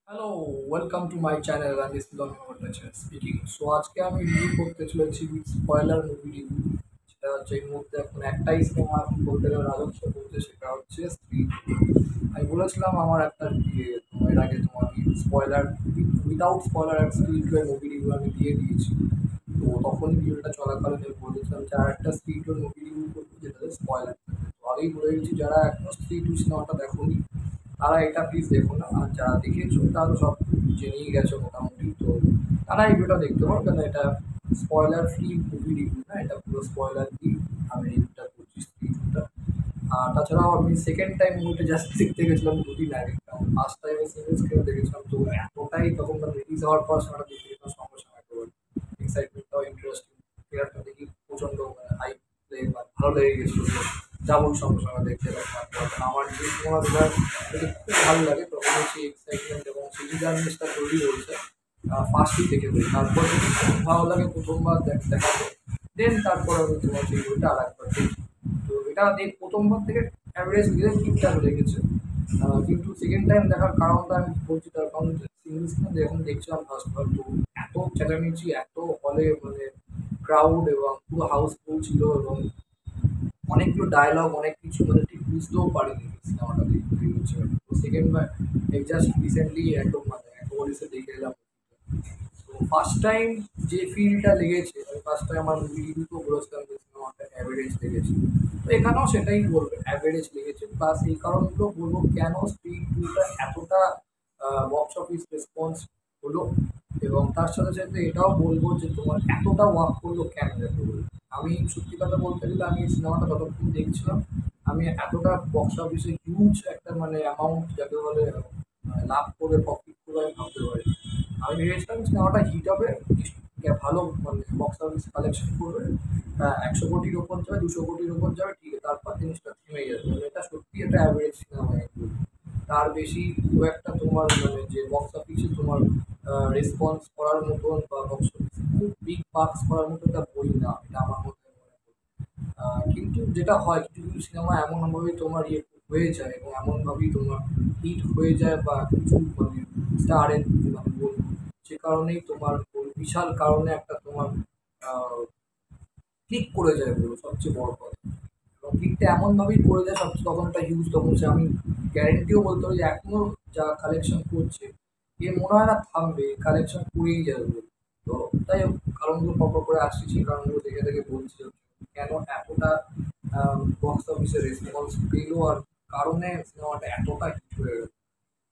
Hello, welcome to my channel and this is Love Bhattacharya speaking. So আজকে আমি review করতে চলেছি with spoiler movie review. সেটা হচ্ছে এই মুহূর্তে এখন একটাই সিনেমা এখন বলতে গেলে রাজত্ব করছে, সেটা হচ্ছে স্ত্রী। আমি বলেছিলাম আমার একটা এর আগে তোমার স্পয়লার উইদাউট স্পয়লার এক স্ত্রী টু এর মুভি রিভিউ আমি দিয়ে দিয়েছি। তো তখন ভিডিওটা চলাকালীন আমি বলেছিলাম যে আর একটা স্ত্রী টু এর মুভি রিভিউ করবো যেটাতে স্পয়লার থাকবে। তো আগেই বলে দিচ্ছি, যারা এখনো স্ত্রী টু সিনেমাটা দেখোনি তারা এটা প্লিজ দেখো না, আর যারা দেখেছো তারা তো সব জেনেই গেছো মোটামুটি। তো তারা এই ভিডিওটা দেখতে পারো, কেন এটা স্পয়লার ফ্রি মুভি রিভিউ না, এটা পুরো স্পয়লার ফ্রি। আমি রিভিউটা করছি রিভিউটা। আর তাছাড়াও আমি সেকেন্ড টাইম মুভিটা জাস্ট দেখতে গেছিলাম দুদিন আগে, কারণ ফার্স্ট টাইম সিঙ্গেল স্ক্রিনে দেখেছিলাম। তো এতটাই তখন রিলিজ হওয়ার পর সিনেমাটা দেখতে গেছিলাম সঙ্গে সঙ্গে একেবারে এক্সাইটমেন্টটাও ইন্টারেস্টিং, ট্রেলারটা দেখি প্রচণ্ড হাইপ, ভালো লেগে গেছিলো। যাবো সঙ্গে সঙ্গে দেখতে লাগলাম। কারণ আমার যে সিনেমাগুলো যদি খুব ভালো লাগে তখন হচ্ছে এক্সাইটমেন্ট এবং সিটি জার্নিসটা তৈরি হয়েছে ফার্স্টই দেখে বলি। তারপর যদি খুব ভালো লাগে প্রথমবার দেখাতে, দেন তারপর আমি তোমার সেই বইটা আর একবার দেখি। তো এটা প্রথমবার থেকে অ্যাভারেজ দিলে ঠিকঠাক লেগেছে। কিন্তু সেকেন্ড টাইম দেখার কারণটা আমি বলছি, তার কারণ সিঙ্গল স্ক্রিন যখন দেখছিলাম ফার্স্টবার, তো এত চেঁচামেচি, এত হলে মানে ক্রাউড এবং পুরো হাউসফুল ছিল, এবং অনেকগুলো ডায়লগ অনেক কিছু মানে ঠিক বুঝতেও পারিনি সিনেমাটা দেখতে হচ্ছে। তো সেকেন্ড বার এই জাস্ট রিসেন্টলি একদম মানে একবার এসে দেখে এলাম। তো ফার্স্ট টাইম যে ফিলটা লেগেছে, আমি ফার্স্ট টাইম আমার রিভিউতেও বলেছিলাম যে সিনেমাটা অ্যাভারেজ লেগেছে। তো এখানেও সেটাই বলবে, অ্যাভারেজ লেগেছে। প্লাস এই কারণগুলো বলবো কেন স্পিড টুটা এতটা বক্স অফিস রেসপন্স হলো, এবং তার সাথে সাথে এটাও বলবো যে তোমার এতটা ওয়ার্ক করলো কেন যাতে বলবো। আমি সত্যি কথা বলতে গেলে আমি এই সিনেমাটা ততক্ষণ দেখছিলাম, আমি এতটা বক্স অফিসে হিউজ একটা মানে অ্যামাউন্ট যাকে বলে মানে লাভ করে প্রফিট করে আমি ভাবতে পারি। আমি ভেবেছিলাম সিনেমাটা হিট হবে, ভালো মানে বক্স অফিস কালেকশন করবে, ১০০ কোটির ওপর যাবে, ২০০ কোটির ওপর যাবে, ঠিক আছে, তারপর জিনিসটা থেমে যাবে। মানে এটা সত্যি একটা অ্যাভারেজ সিনেমা। তার বেশি খুব একটা তোমার মানে যে বক্স অফিসে তোমার রেসপন্স করার মতন বা বক্স অফিসে খুব বিগ বাক্স করার মতো একটা বই না, এটা আমার মধ্যে মনে হয়। কিন্তু যেটা হয় কিছু কিছু সিনেমা এমনভাবেই তোমার হয়ে যায় এবং এমনভাবেই তোমার হিট হয়ে যায়, বা কিছু মানে স্টারের মানে বলবো সে কারণেই তোমার ওই বিশাল কারণে একটা তোমার ক্লিক করে যায় বলো সবচেয়ে বড় কথা। এবং ক্লিকটা এমনভাবেই করে যায় সবচেয়ে, তখন একটা হিউজ, তখন সে আমি গ্যারেন্টিও বলতে পারি যে এখনো যা কালেকশন করছে এ মনে হয় না থামবে, কালেকশন করেই যাবে বলে। তো তাই হোক, কারণগুলো পরপর করে আসছি, সেই কারণগুলো দেখে দেখে বলছি যে কেন এতটা বক্স অফিসে রেসপন্স পেলো, আর কারণে সিনেমাটা এতটা হিট হয়ে গেল।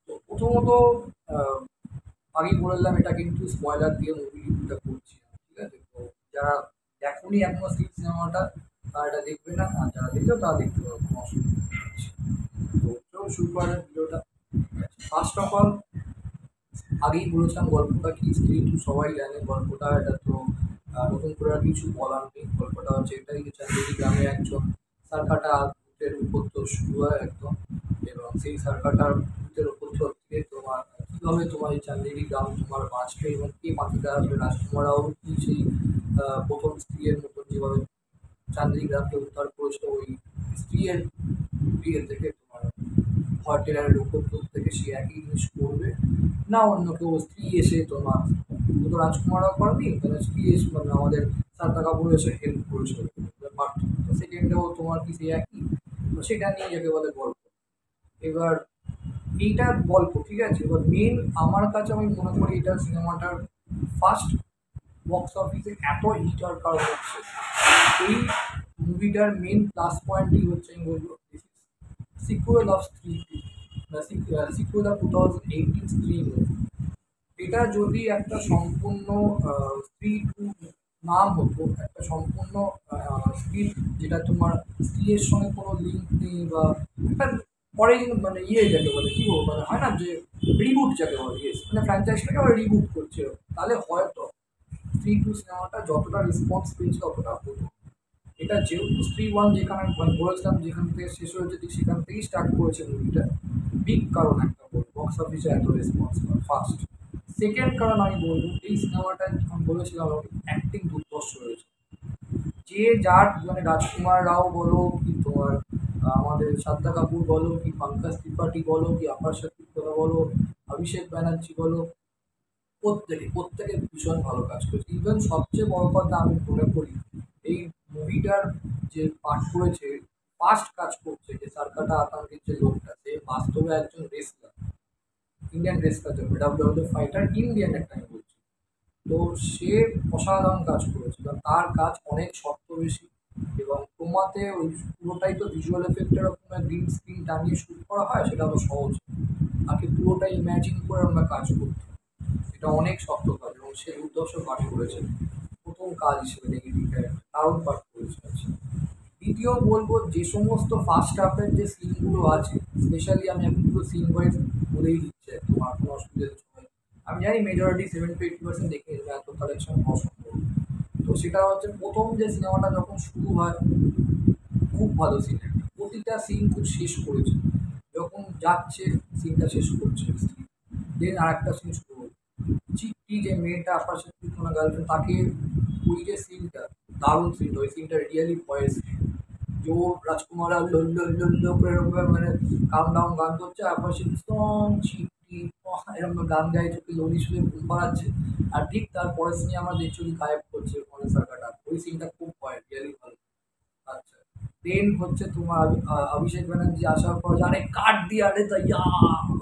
তো প্রথমত আহ, আগেই বললাম এটা কিন্তু স্পয়লার দিয়ে মুভি রিভিউটা করছি না, ঠিক আছে? তো যারা এখনই এখনো সেই সিনেমাটা তারা এটা দেখবে না, আর যারা দেখবে তারা দেখতে পারবে, কোনো অসুবিধা নেই। তো চলো শুরু করা যাক ভিডিওটা। ফার্স্ট অফ অল আগেই বলেছিলাম গল্পটা কি, স্ত্রী টু সবাই জানে গল্পটা, এটা তো নতুন করে আর কিছু বলার নেই। গল্পটা হচ্ছে এটাই যে চান্দেরি গ্রামে একজন সার্কাটা ভূতের উপদ্রব শুরু হয় একদম, এবং সেই সার্কাটার ভূতের উপদ্রব থেকে তোমার কীভাবে তোমার এই চান্দেরি গ্রাম তোমার বাঁচবে এবং কে বাঁচাতে আসবে, রাজকুমারাও কি সেই প্রথম স্ত্রীর মতন যেভাবে চান্দেরি গ্রামকে উদ্ধার করেছিল ওই স্ত্রীর বিয়ে থেকে তোমার হটেলারের উপদ্রব থেকে সে একই জিনিস করবে, না অন্য কেউ স্ত্রী এসে তোমার শুধু তো রাজকুমাররাও করেনি, তাহলে স্ত্রী এসে মানে আমাদের সারদা কাপুর এসে হেল্প করেছিল পার্থক্য। সেকেন্ডেও তোমার কি সেই একই, তো সেটা নিয়ে যাকে বলে গল্প। এবার এইটা গল্প ঠিক আছে, এবার মেন আমার কাছে আমি মনে করি এটা সিনেমাটার ফার্স্ট বক্স অফিসে এত হিট হওয়ার কারণ হচ্ছে এই মুভিটার মেন প্লাস পয়েন্টই হচ্ছে আমি বলবো সিকুয়েল অফ স্ত্রী টু, সিকুয়েল অফ 2018 স্ত্রী মুভি। এটা যদি একটা সম্পূর্ণ স্ত্রী টু নাম হতো, একটা সম্পূর্ণ স্ত্রী যেটা তোমার স্ত্রীর সঙ্গে কোনো লিঙ্ক নেই, বা একটা পরে মানে যাকে বলে কি বলবো মানে হয় না যে রিবুট যাকে বলে, ইয়েস মানে ফ্র্যাঞ্চাইজটাকে আবার রিবুট করছে, তাহলে হয়তো স্ত্রী টু সিনেমাটা যতটা রেসপন্স পেয়েছে ততটা হতো। এটা যেহেতু স্ত্রী ওয়ান যেখানে মানে বলেছিলাম যেখান থেকে শেষ হয়েছে ঠিক সেখান থেকেই স্টার্ট করেছে মুভিটা, বিগ কারণ একটা বক্স অফিসে এত রেসপন্স ফার্স্ট। সেকেন্ড কারণ আমি বলবো এই সিনেমাটায় আমি বলেছিলাম অ্যাক্টিং দুর্ধর্ষ হয়েছে। যে যার মানে রাজকুমার রাও বলো কি তোমার আমাদের শ্রদ্ধা কাপুর বলো কি পঙ্কজ ত্রিপাঠী বলো কি আপার সাথী বলো, অভিষেক ব্যানার্জি বলো, প্রত্যেকে ভীষণ ভালো কাজ করেছে। ইভেন সবচেয়ে বড় কথা আমি মনে করি এই মুভিটার যে পাঠ করেছে, ফার্স্ট কাজ করছে যে সারকাটা আতঙ্কের যে লোকটা, সে বাস্তবে একজন wrestler, Indian wrestler, WWE fighter, Indian একটা আমি বলছি। তো সে অসাধারণ কাজ করেছিল, তার কাজ অনেক শক্ত বেশি। এবং ক্রোমাতে ওই পুরোটাই তো ভিজুয়াল এফেক্টের ওপরে গ্রিন স্ক্রিন টানিয়ে শুট করা হয়, সেটা তো সহজ না। তাকে পুরোটাই ইমাজিন করে আমরা কাজ করতে হয়। এটা অনেক শক্ত কাজ এবং সে দুর্ধর্ষ পাঠ করেছে প্রথম কাজ হিসেবে নেগেটিভ ক্যারেক্টার, দারুণ পাঠ করেছে। দ্বিতীয় বলবো, যে সমস্ত ফার্স্ট হাফের যে সিনগুলো আছে, স্পেশালি আমি এখন পুরো সিন ওয়াইজ বলেই দিচ্ছি, একদম আর কোনো অসুবিধা কিছু হয়। আমি জানি মেজরিটি 70-80% দেখে নেবে, এত কালেকশন অসম্ভব। তো সেটা হচ্ছে প্রথম যে সিনেমাটা যখন শুরু হয়, খুব ভালো সিন, একটা প্রতিটা সিন খুব শেষ করেছে। যখন যাচ্ছে সিনটা শেষ করছে, দেন আর একটা সিন শুরু হলো, চিট্টি যে মেয়েটা আপনার সাথে কোনো গার্লফ্রেন্ড, তাকে ওই যে সিনটা, দারুণ সিনটা, ওই সিনটা রিয়েলি ভয়েস সিন। যে ও রাজকুমার আর লল্লো করে এরকম ভাবে মানে কাম ডাউন গান করছে, আর পাশে সং চিট্টি এরকম গান গায়ে চোখে লড়ি শুয়ে ঘুম পাড়াচ্ছে। আর ঠিক তার পরের সিনে আমরা দেখছি ওই গায়েব করছে মনে সার্কাটা, ওই সিনটা খুব ভয়, রিয়েলি ভালো। আচ্ছা, দেন হচ্ছে তোমার অভিষেক ব্যানার্জি আসার পর জানে কাট দিয়ে আরে তাইয়া,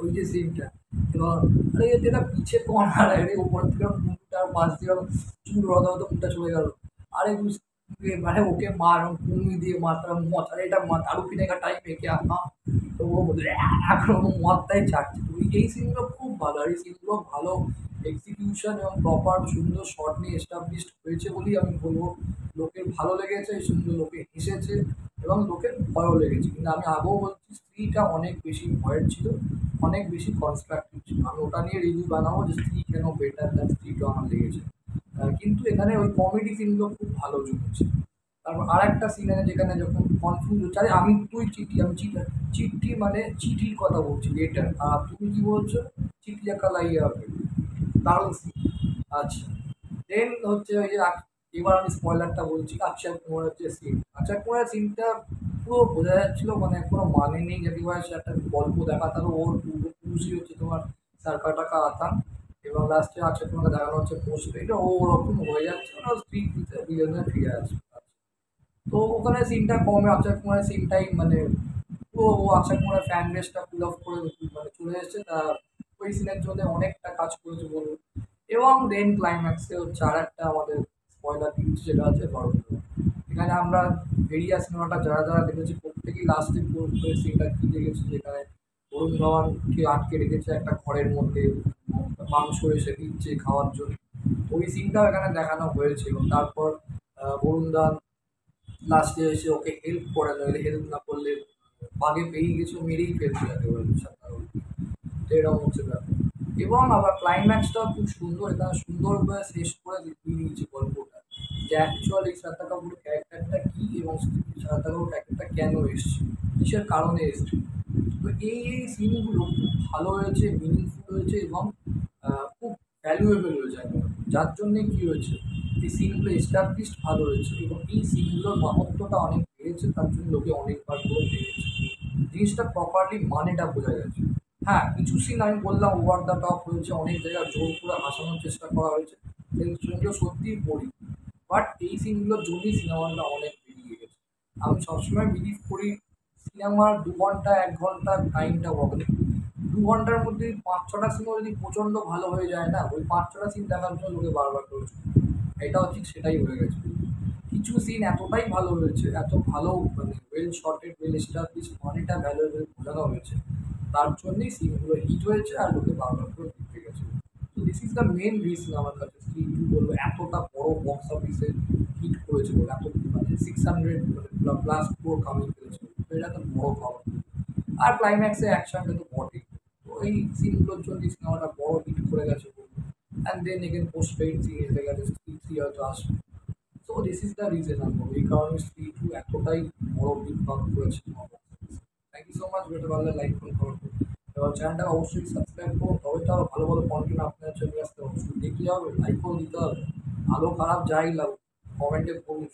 ওই যে সিনটা, এবং আরে যেটা পিছে কোন আর আরে উপর থেকে মুখটা পাশ দিয়ে চুল রদা হতো, মুখটা চলে গেল। আরে মানে ওকে মার কুমি দিয়ে মার, তার মদ, আরে এটা মদ আরো পিনে কা টাইম একে আপা। তো ও বলছে এখন মদটাই চাটছে। তো এই সিনগুলো খুব ভালো, আর এই সিনগুলো ভালো এক্সিকিউশন এবং প্রপার সুন্দর শট নিয়ে এস্টাবলিশড হয়েছে বলেই আমি বলবো লোকের ভালো লেগেছে, এই সিনগুলো লোকে হেসেছে এবং লোকের ভয়ও লেগেছে। কিন্তু আমি আগেও বলছি, স্ত্রীটা অনেক বেশি ভয়ের ছিল, অনেক বেশি কনস্ট্রাকটিভ ছিল। আমি ওটা নিয়ে রিভিউ বানাবো যে স্ত্রী কেন বেটার দ্যান স্ত্রীটা আমার লেগেছে। কিন্তু এখানে ওই কমেডি সিনগুলো খুব ভালো জমেছে। তারপর আর একটা সিন আছে যেখানে যখন কনফিউজ হচ্ছে, আরে আমি তুই চিঠি, আমি চিঠি মানে চিঠির কথা বলছি, লেটার, আর তুমি কি বলছো চিঠি লেখা লাইয়া হবে, দারুণ সিন। আচ্ছা, দেন হচ্ছে ওই যে এবার আমি স্পয়লারটা বলছি, অক্ষয় কুমারের যে সিন, অক্ষয় কুমারের সিনটা পুরো বোঝা যাচ্ছিল মানে কোনো মানে নেই, যদি ভাই সে একটা গল্প দেখাতাম ওর পূর্বপুরুষই হচ্ছে তোমার সারকা টাকা আতাম, এবং লাস্টে অক্ষয় কুমারকে দেখানো হচ্ছে পোস্ট, এটা ও ওরকম হয়ে যাচ্ছে ওরা স্ত্রী দিতে বিলেনে ফিরে আসবে। তো ওখানে সিনটা কমে, অক্ষয় কুমারের সিনটাই মানে পুরো ও অক্ষয় কুমারের ফ্যান বেসটা পুল অফ করে মানে চলে এসেছে, তা ওই সিনের জন্য অনেকটা কাজ করেছে বলুন। এবং দেন ক্লাইম্যাক্সে হচ্ছে আর একটা আমাদের স্পয়লার দিচ্ছে, যেটা হচ্ছে বড়। এখানে আমরা ভেরিয়া সিনেমাটা যারা যারা দেখেছি প্রত্যেকেই লাস্টে সিনটা কি দেখেছি, যেখানে বরুণ ধাওয়ানকে আটকে রেখেছে একটা ঘরের মধ্যে, মাংস এসে দিচ্ছে খাওয়ার জন্য। ওই সিনটাও এখানে দেখানো হয়েছে এবং তারপর বরুণ ধাওয়ান লাস্টে এসে ওকে হেল্প করে, নইলে হেল্প না করলে বাগে পেয়ে গেছে, ও মেরেই ফেলছে একেবারে সাধারণ। তো এরকম হচ্ছে ব্যাপার। এবং আবার ক্লাইম্যাক্সটাও খুব সুন্দর, এখানে সুন্দরভাবে শেষ করে দেখিয়ে দিয়েছে গল্পটা, যে অ্যাকচুয়ালি শ্রদ্ধা কাপুর ক্যারেক্টারটা কী এবং শ্রদ্ধা কাপুর ক্যারেক্টারটা কেন এসছে, কিসের কারণে এসছে। তো এই সিনগুলো খুব ভালো হয়েছে, মিনিংফুল হয়েছে এবং খুব ভ্যালুয়েবল হয়েছে একদম। যার জন্যে কী হয়েছে, এই সিনগুলো এস্টাবলিশড ভালো হয়েছে এবং এই সিনগুলোর মাহাত্ম্যটা অনেক বেড়েছে, তার জন্য লোকে অনেকবার করে দেখেছে, জিনিসটা প্রপারলি মানেটা বোঝা গেছে। হ্যাঁ, কিছু সিন আমি বললাম ওভার দ্য টপ হয়েছে, অনেক জায়গায় জোর করে হাসানোর চেষ্টা করা হয়েছে, সেই সিনগুলো সত্যিই পড়ি। বাট এই সিনগুলোর জন্যই সিনেমাটা অনেক বেরিয়ে গেছে। আমি সবসময় বিলিভ করি সিনেমার 2 ঘন্টা 1 ঘন্টা টাইমটা বদলে, 2 ঘন্টার মধ্যে 5-6টা সিনেমা যদি প্রচণ্ড ভালো হয়ে যায় না, ওই 5-6টা সিন দেখার জন্য লোকে বারবার করে চলে। এটাও ঠিক সেটাই হয়ে গেছে। কিছু সিন এতটাই ভালো হয়েছে, এত ভালো মানে ওয়েল শটেড, ওয়েল এস্টাবলিশ, মানেটা ভ্যালুয়েবল বোঝানো হয়েছে, তার জন্যই সিনগুলো হিট হয়েছে আর লোকে বারবার করে দেখতে গেছে। তো this is the main reason আমার কাছে স্ত্রী টু বলবো এতটা বড় বক্স অফিসে হিট করেছে বলে, এত মানে 600 মানে প্লাস ক্রোর কামিয়ে ফেলেছে, তো এটা তো বড় খবর। আর ক্লাইম্যাক্সে অ্যাকশনটা তো বটেই। তো এই সিনগুলোর জন্য সিনেমাটা বড় হিট করে গেছে বলবো। And then again post paid scene এসে গেছে, স্ত্রী থ্রি হয়তো আসবে। So this is the reason আমি বলবো, এই কারণে স্ত্রী টু এতটাই বড় বিগ বাং করেছে। থ্যাংক ইউ সো মাচ, ভিডিওটা ভালো লাগলে লাইক করুন, কমেন্ট করুন, এবার চ্যানেলটাকে অবশ্যই সাবস্ক্রাইব করুন, তবে তো আরও ভালো ভালো কন্টেন্ট আপনার চলে আসতে হবে, শুধু দেখলে হবে, লাইকও দিতে হবে, ভালো খারাপ যাই লাগুক কমেন্টে বলুন।